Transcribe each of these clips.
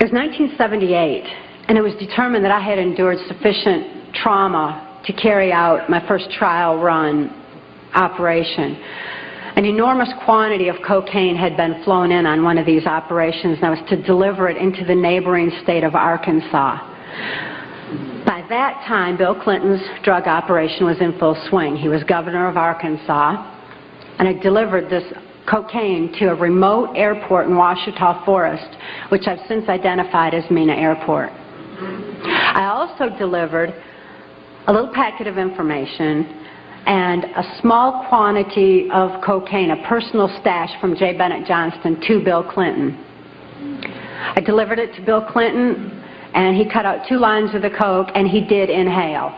was 1978, and it was determined that I had endured sufficient trauma to carry out my first trial run operation. An enormous quantity of cocaine had been flown in on one of these operations, and I was to deliver it into the neighboring state of Arkansas. By that time, Bill Clinton's drug operation was in full swing. He was governor of Arkansas, and I delivered this cocaine to a remote airport in Ouachita Forest, which I've since identified as Mena Airport. I also delivered a little packet of information and a small quantity of cocaine, a personal stash from J. Bennett Johnston, to Bill Clinton. I delivered it to Bill Clinton, and he cut out 2 lines of the coke, and he did inhale.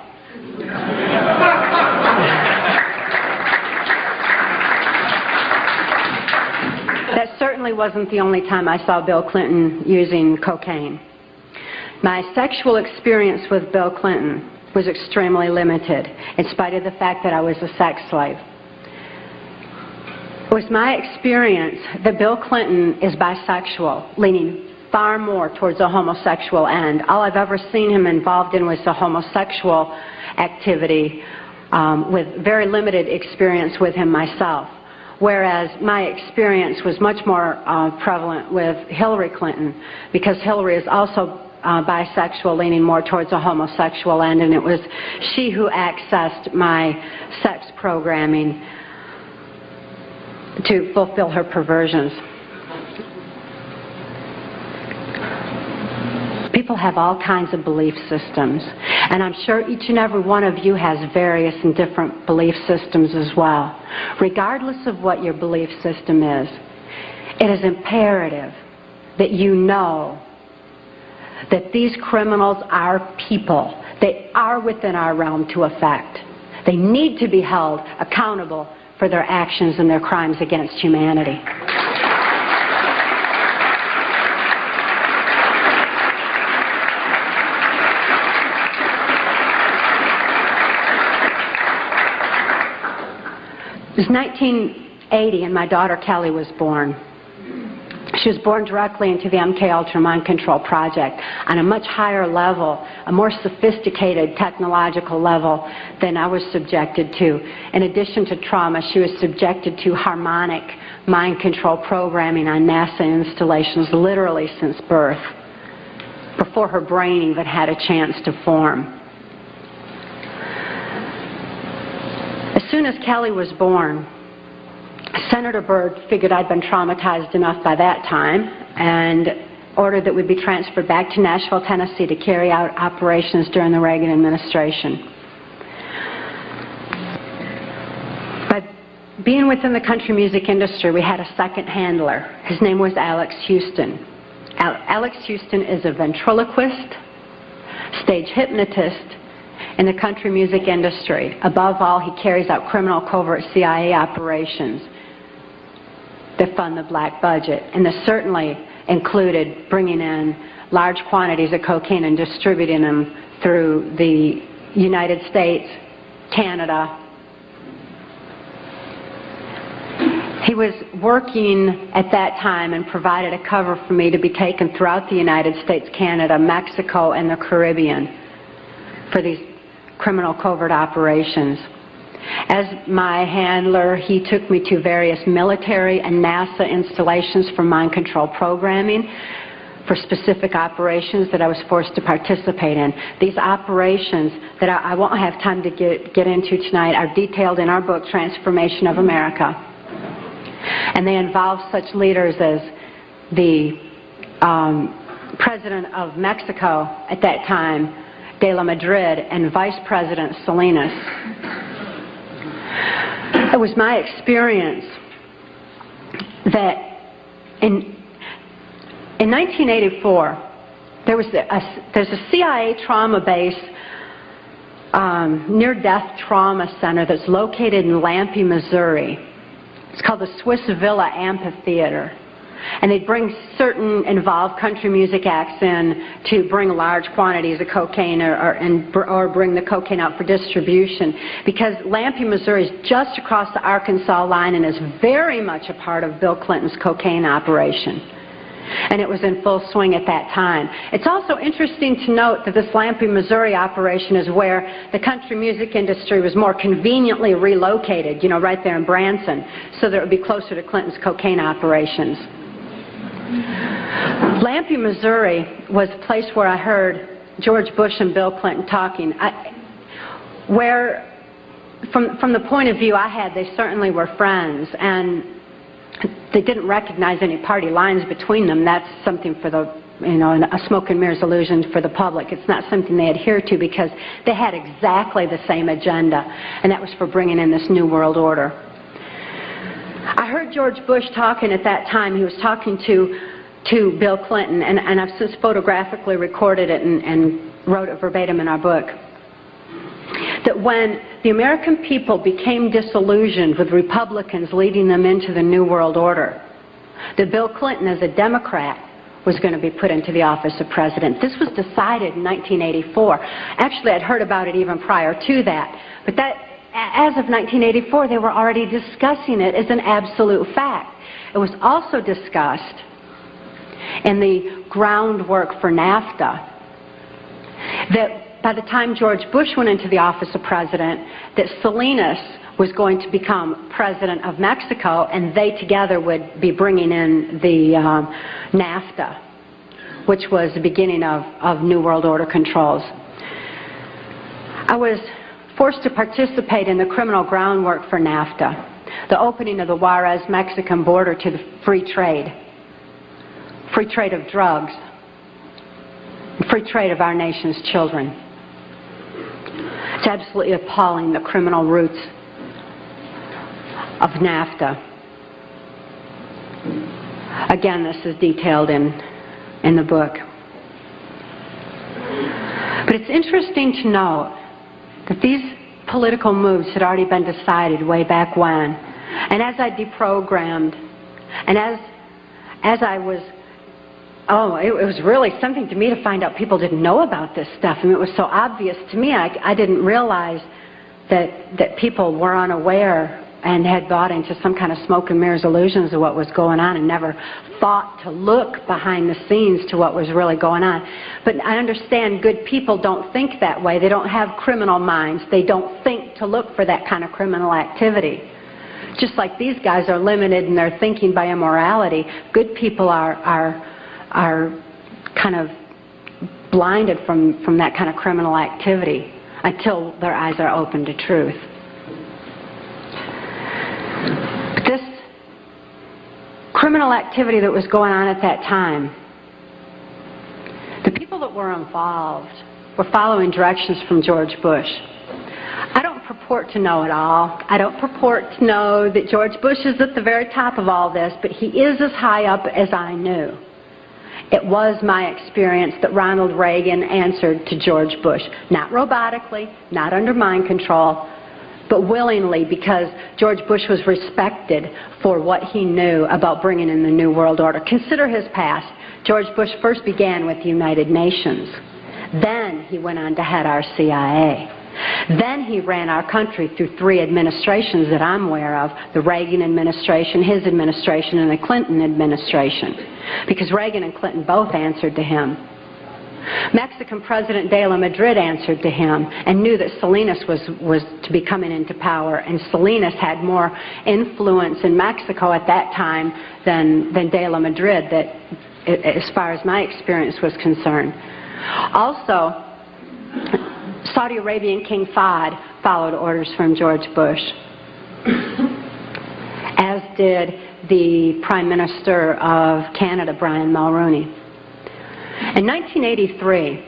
That certainly wasn't the only time I saw Bill Clinton using cocaine. My sexual experience with Bill Clinton was extremely limited, in spite of the fact that I was a sex slave. It was my experience that Bill Clinton is bisexual, leaning far more towards a homosexual end. All I've ever seen him involved in was a homosexual activity, with very limited experience with him myself. Whereas my experience was much more prevalent with Hillary Clinton, because Hillary is also bisexual, leaning more towards a homosexual end, and it was she who accessed my sex programming to fulfill her perversions. People have all kinds of belief systems, and I'm sure each and every one of you has various and different belief systems as well. Regardless of what your belief system is, it is imperative that you know that these criminals are people. They are within our realm to affect. They need to be held accountable for their actions and their crimes against humanity. It was 1980, and my daughter Kelly was born. She was born directly into the MK Ultra Mind Control Project on a much higher level, a more sophisticated technological level than I was subjected to. In addition to trauma, she was subjected to harmonic mind control programming on NASA installations literally since birth, before her brain even had a chance to form. As soon as Kelly was born, Senator Byrd figured I'd been traumatized enough by that time and ordered that we be transferred back to Nashville, Tennessee to carry out operations during the Reagan administration. By being within the country music industry, we had a second handler. His name was Alex Houston. Alex Houston is a ventriloquist, stage hypnotist in the country music industry. Above all, he carries out criminal covert CIA operations that fund the black budget, and this certainly included bringing in large quantities of cocaine and distributing them through the United States, Canada. He was working at that time and provided a cover for me to be taken throughout the United States, Canada, Mexico, and the Caribbean for these criminal covert operations. As my handler, he took me to various military and NASA installations for mind control programming for specific operations that I was forced to participate in. These operations that I won't have time to get into tonight are detailed in our book, Transformation of America. And they involve such leaders as the President of Mexico at that time, De la Madrid, and Vice President Salinas. It was my experience that in 1984, there's a CIA trauma base, near-death trauma center that's located in Lampe, Missouri. It's called the Swiss Villa Amphitheater. And they bring certain involved country music acts in to bring large quantities of cocaine or bring the cocaine out for distribution, because Lampe, Missouri is just across the Arkansas line and is very much a part of Bill Clinton's cocaine operation. and it was in full swing at that time. It's also interesting to note that this Lampe, Missouri operation is where the country music industry was more conveniently relocated, you know, right there in Branson, so that it would be closer to Clinton's cocaine operations. Lampe, Missouri was a place where I heard George Bush and Bill Clinton talking, where from the point of view I had, they certainly were friends, and they didn't recognize any party lines between them. That's something for the, you know, a smoke and mirrors illusion for the public. It's not something they adhere to because they had exactly the same agenda, and that was for bringing in this New World Order. I heard George Bush talking at that time. He was talking to Bill Clinton, and I've since photographically recorded it and wrote it verbatim in our book, that when the American people became disillusioned with Republicans leading them into the New World Order, that Bill Clinton, as a Democrat, was going to be put into the office of president. This was decided in 1984. Actually, I'd heard about it even prior to that. But that, as of 1984, they were already discussing it as an absolute fact. It was also discussed in the groundwork for NAFTA that by the time George Bush went into the office of president, that Salinas was going to become president of Mexico, and they together would be bringing in the NAFTA, which was the beginning of New World Order controls. I was forced to participate in the criminal groundwork for NAFTA, the opening of the Juarez-Mexican border to the free trade of drugs, free trade of our nation's children. It's absolutely appalling, the criminal roots of NAFTA. Again, this is detailed in the book. But it's interesting to note that these political moves had already been decided way back when. And as I deprogrammed, and as I was, it was really something to me to find out people didn't know about this stuff. I mean, it was so obvious to me. I didn't realize that people were unaware and had bought into some kind of smoke and mirrors illusions of what was going on and never thought to look behind the scenes to what was really going on. But I understand good people don't think that way. They don't have criminal minds. They don't think to look for that kind of criminal activity. Just like these guys are limited in their thinking by immorality, good people are kind of blinded from that kind of criminal activity until their eyes are open to truth. But this criminal activity that was going on at that time, the people that were involved were following directions from George Bush. I don't purport to know it all. I don't purport to know that George Bush is at the very top of all this, but he is as high up as I knew. It was my experience that Ronald Reagan answered to George Bush, not robotically, not under mind control, but willingly, because George Bush was respected for what he knew about bringing in the New World Order. Consider his past. George Bush first began with the United Nations. Then he went on to head our CIA. Then he ran our country through 3 administrations that I'm aware of, the Reagan administration, his administration, and the Clinton administration, because Reagan and Clinton both answered to him. Mexican President de la Madrid answered to him and knew that Salinas was to be coming into power, and Salinas had more influence in Mexico at that time than de la Madrid, that, as far as my experience was concerned. Also, Saudi Arabian King Fahd followed orders from George Bush, as did the Prime Minister of Canada, Brian Mulroney. In 1983,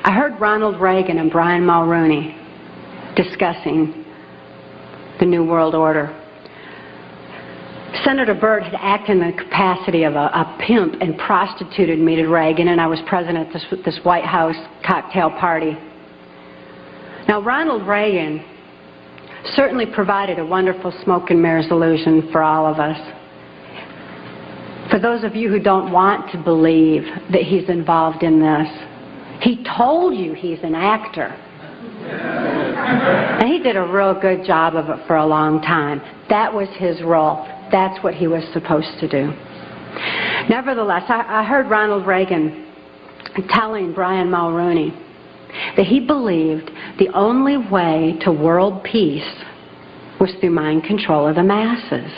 I heard Ronald Reagan and Brian Mulroney discussing the New World Order. Senator Byrd had acted in the capacity of a pimp and prostituted me to Reagan, and I was present at this White House cocktail party. Now, Ronald Reagan certainly provided a wonderful smoke and mirrors illusion for all of us. For those of you who don't want to believe that he's involved in this, he told you he's an actor. And he did a real good job of it for a long time. That was his role. That's what he was supposed to do. Nevertheless, I heard Ronald Reagan telling Brian Mulroney that he believed the only way to world peace was through mind control of the masses.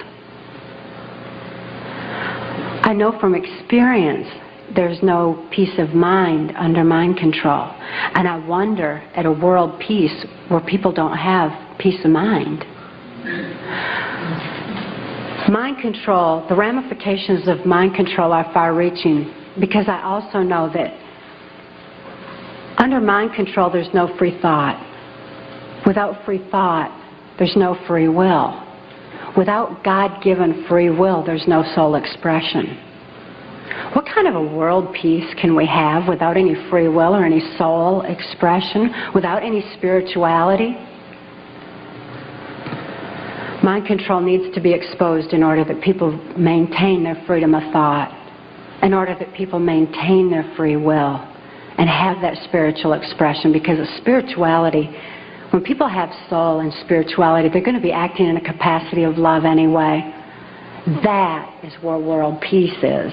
I know from experience there's no peace of mind under mind control. And I wonder at a world peace where people don't have peace of mind. Mind control, the ramifications of mind control are far-reaching, because I also know that under mind control there's no free thought. Without free thought, there's no free will. Without God-given free will, there's no soul expression. What kind of a world peace can we have without any free will or any soul expression, without any spirituality? Mind control needs to be exposed in order that people maintain their freedom of thought, in order that people maintain their free will and have that spiritual expression, because of spirituality, when people have soul and spirituality, they're going to be acting in a capacity of love anyway. That is where world peace is,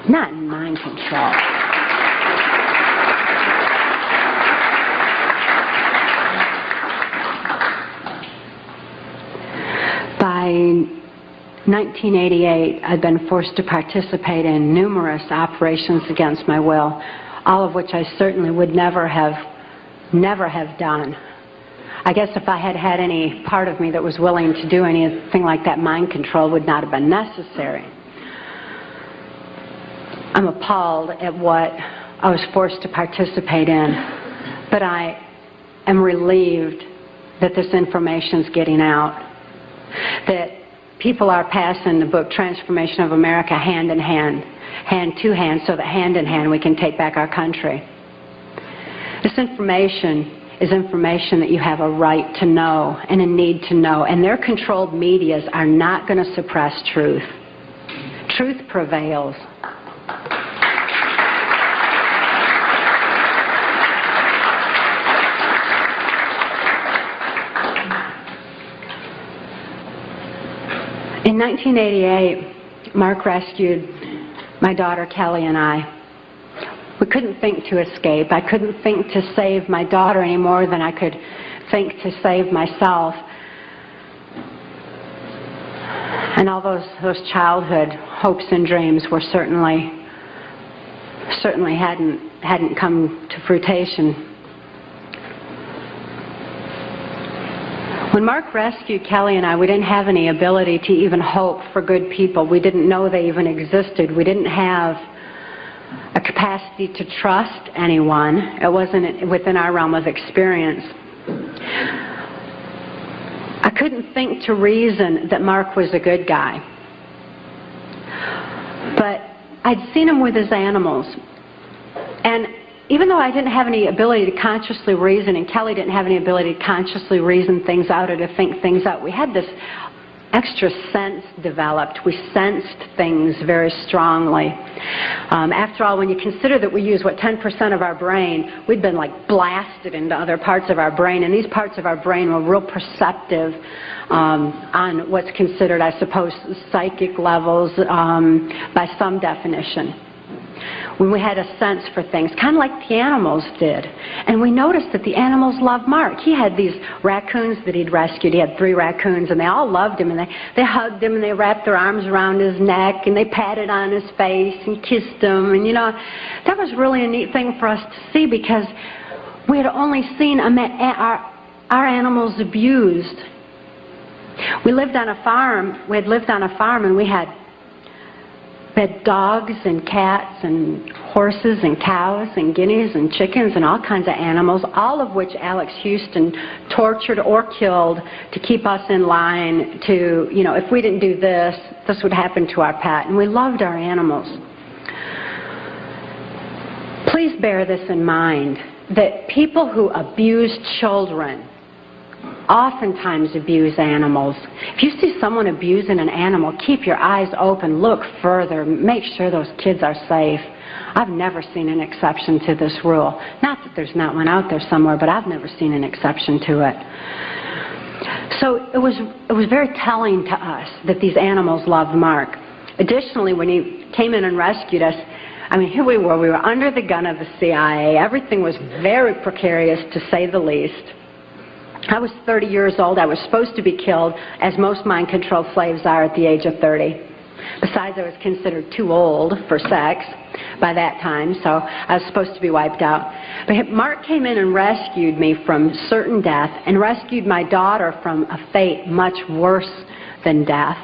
not in mind control. By 1988, I'd been forced to participate in numerous operations against my will, all of which I certainly would never have done. I guess if I had had any part of me that was willing to do anything like that, mind control would not have been necessary. I'm appalled at what I was forced to participate in, but I am relieved that this information is getting out, that people are passing the book Transformation of America hand in hand, hand to hand, so that hand in hand we can take back our country. This information is information that you have a right to know and a need to know, and their controlled medias are not going to suppress truth. Truth prevails. In 1988, Mark rescued my daughter Kelly and I. We couldn't think to escape. I couldn't think to save my daughter any more than I could think to save myself. And all those childhood hopes and dreams were certainly hadn't come to fruition. When Mark rescued Kelly and I, we didn't have any ability to even hope for good people. We didn't know they even existed. We didn't have a capacity to trust anyone. It wasn't within our realm of experience. I couldn't think to reason that Mark was a good guy. But I'd seen him with his animals. And even though I didn't have any ability to consciously reason, and Kelly didn't have any ability to consciously reason things out or to think things out, we had this extra sense developed. We sensed things very strongly. After all, when you consider that we use, 10% of our brain, we'd been like blasted into other parts of our brain, and these parts of our brain were real perceptive on what's considered, I suppose, psychic levels by some definition. When we had a sense for things, kind of like the animals did. And we noticed that the animals loved Mark. He had these raccoons that he'd rescued. He had 3 raccoons, and they all loved him, and they hugged him, and they wrapped their arms around his neck, and they patted on his face and kissed him. And, that was really a neat thing for us to see, because we had only seen our animals abused. We lived on a farm. We had lived on a farm, and we had dogs and cats and horses and cows and guineas and chickens and all kinds of animals, all of which Alex Houston tortured or killed to keep us in line to, if we didn't do this, this would happen to our pet. And we loved our animals. Please bear this in mind, that people who abuse children oftentimes abuse animals. If you see someone abusing an animal, keep your eyes open, look further, make sure those kids are safe. I've never seen an exception to this rule. Not that there's not one out there somewhere, but I've never seen an exception to it. So it was very telling to us that these animals loved Mark. Additionally, when he came in and rescued us. I mean, here we were under the gun of the CIA. Everything was very precarious, to say the least. I was 30 years old. I was supposed to be killed, as most mind-controlled slaves are at the age of 30. Besides, I was considered too old for sex by that time, so I was supposed to be wiped out. But Mark came in and rescued me from certain death and rescued my daughter from a fate much worse than death,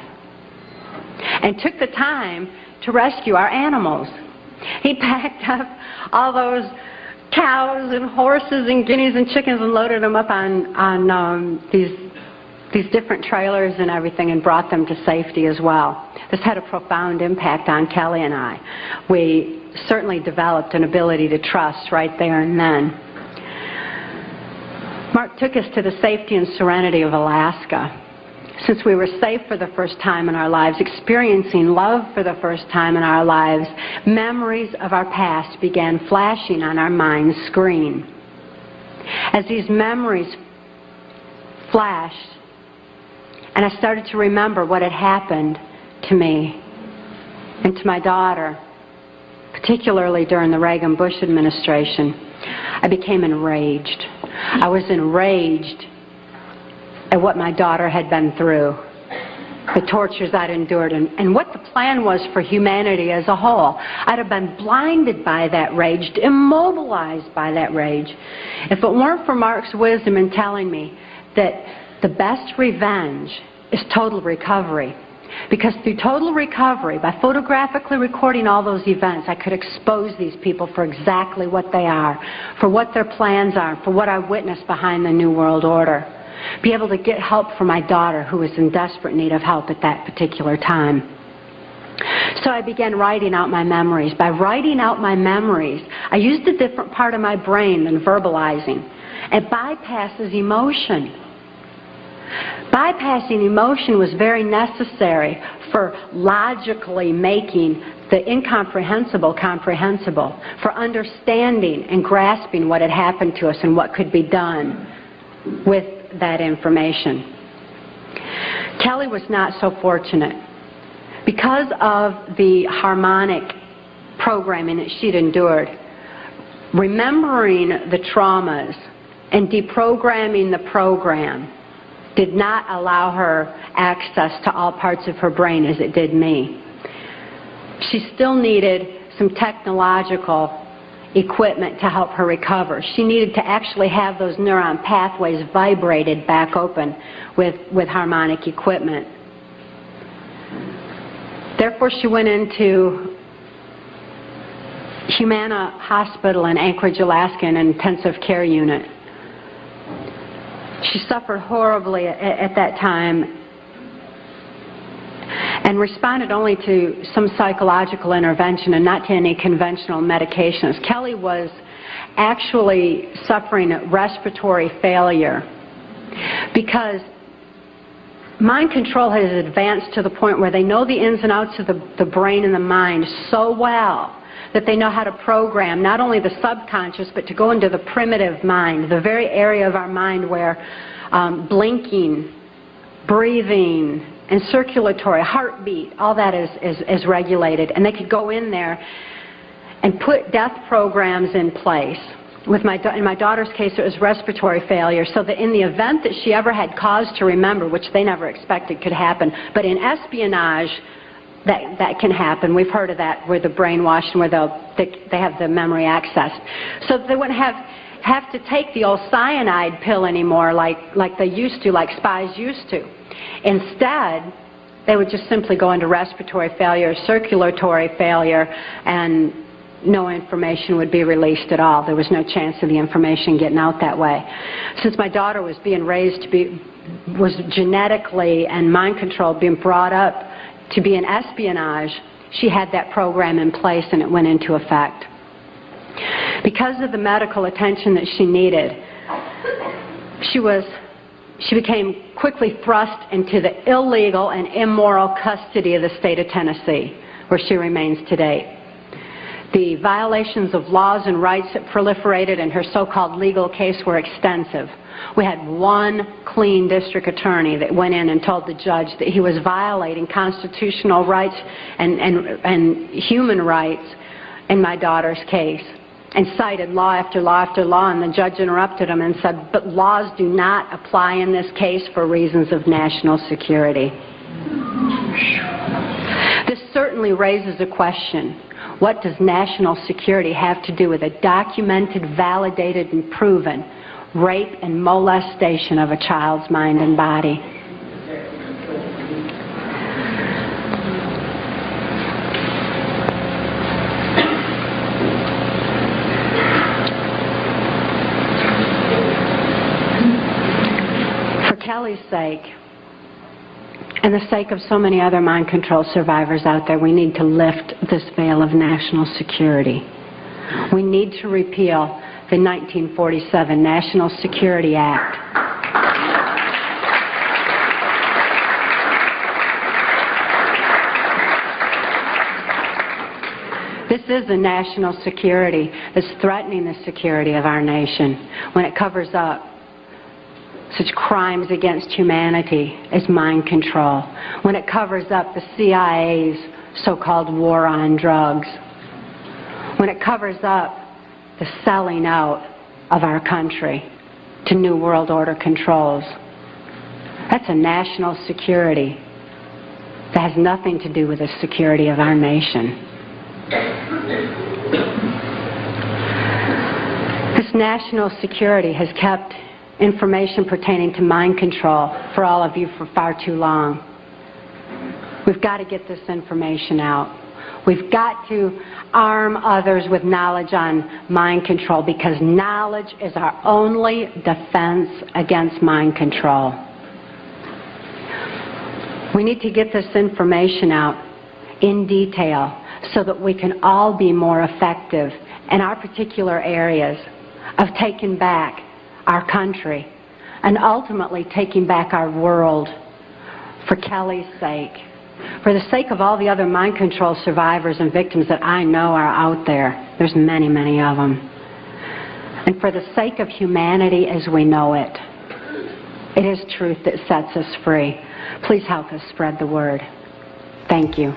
and took the time to rescue our animals. He packed up all those cows and horses and guineas and chickens and loaded them up on these different trailers and everything and brought them to safety as well. This had a profound impact on Kelly and I. We certainly developed an ability to trust right there and then. Mark took us to the safety and serenity of Alaska. Since we were safe for the first time in our lives, experiencing love for the first time in our lives, memories of our past began flashing on our mind's screen. As these memories flashed, and I started to remember what had happened to me and to my daughter, particularly during the Reagan Bush administration, I became enraged. I was enraged at what my daughter had been through, the tortures I'd endured, and what the plan was for humanity as a whole. I'd have been blinded by that rage, immobilized by that rage, if it weren't for Mark's wisdom in telling me that the best revenge is total recovery. Because through total recovery, by photographically recording all those events, I could expose these people for exactly what they are, for what their plans are, for what I witnessed behind the New World Order. Be able to get help for my daughter, who was in desperate need of help at that particular time. So I began writing out my memories. By writing out my memories, I used a different part of my brain than verbalizing. It bypasses emotion. Bypassing emotion was very necessary for logically making the incomprehensible comprehensible, for understanding and grasping what had happened to us and what could be done with that information. Kelly was not so fortunate. Because of the harmonic programming that she'd endured, remembering the traumas and deprogramming the program did not allow her access to all parts of her brain as it did me. She still needed some technological equipment to help her recover. She needed to actually have those neuron pathways vibrated back open with harmonic equipment. Therefore, she went into Humana Hospital in Anchorage, Alaska, in an intensive care unit. She suffered horribly at that time and responded only to some psychological intervention and not to any conventional medications. Kelly was actually suffering respiratory failure because mind control has advanced to the point where they know the ins and outs of the brain and the mind so well that they know how to program not only the subconscious but to go into the primitive mind, the very area of our mind where blinking, breathing, and circulatory, heartbeat, all that is regulated. And they could go in there and put death programs in place. In my daughter's case, it was respiratory failure, so that in the event that she ever had cause to remember, which they never expected could happen, but in espionage, that can happen. We've heard of that, where the brainwashed and where they have the memory accessed. So they wouldn't have to take the old cyanide pill anymore like they used to, like spies used to. Instead, they would just simply go into respiratory failure, circulatory failure, and no information would be released at all. There was no chance of the information getting out that way. Since my daughter was being raised to be, was genetically and mind controlled, being brought up to be in espionage, she had that program in place and it went into effect. Because of the medical attention that she needed, she became quickly thrust into the illegal and immoral custody of the state of Tennessee, where she remains today. The violations of laws and rights that proliferated in her so-called legal case were extensive. We had one clean district attorney that went in and told the judge that he was violating constitutional rights and human rights in my daughter's case, and cited law after law after law, and the judge interrupted him and said, but laws do not apply in this case for reasons of national security. This certainly raises a question. What does national security have to do with a documented, validated, and proven rape and molestation of a child's mind and body? For Kelly's sake, and the sake of so many other mind control survivors out there, we need to lift this veil of national security. We need to repeal the 1947 National Security Act. This is a national security that's threatening the security of our nation when it covers up such crimes against humanity as mind control, when it covers up the CIA's so-called war on drugs, when it covers up the selling out of our country to New World Order controls. That's a national security that has nothing to do with the security of our nation. This national security has kept information pertaining to mind control for all of you for far too long. We've got to get this information out. We've got to arm others with knowledge on mind control, because knowledge is our only defense against mind control. We need to get this information out in detail so that we can all be more effective in our particular areas of taking back our country and ultimately taking back our world, for Kelly's sake, for the sake of all the other mind control survivors and victims that I know are out there. There's many, many of them. And for the sake of humanity as we know it. It is truth that sets us free. Please help us spread the word. Thank you.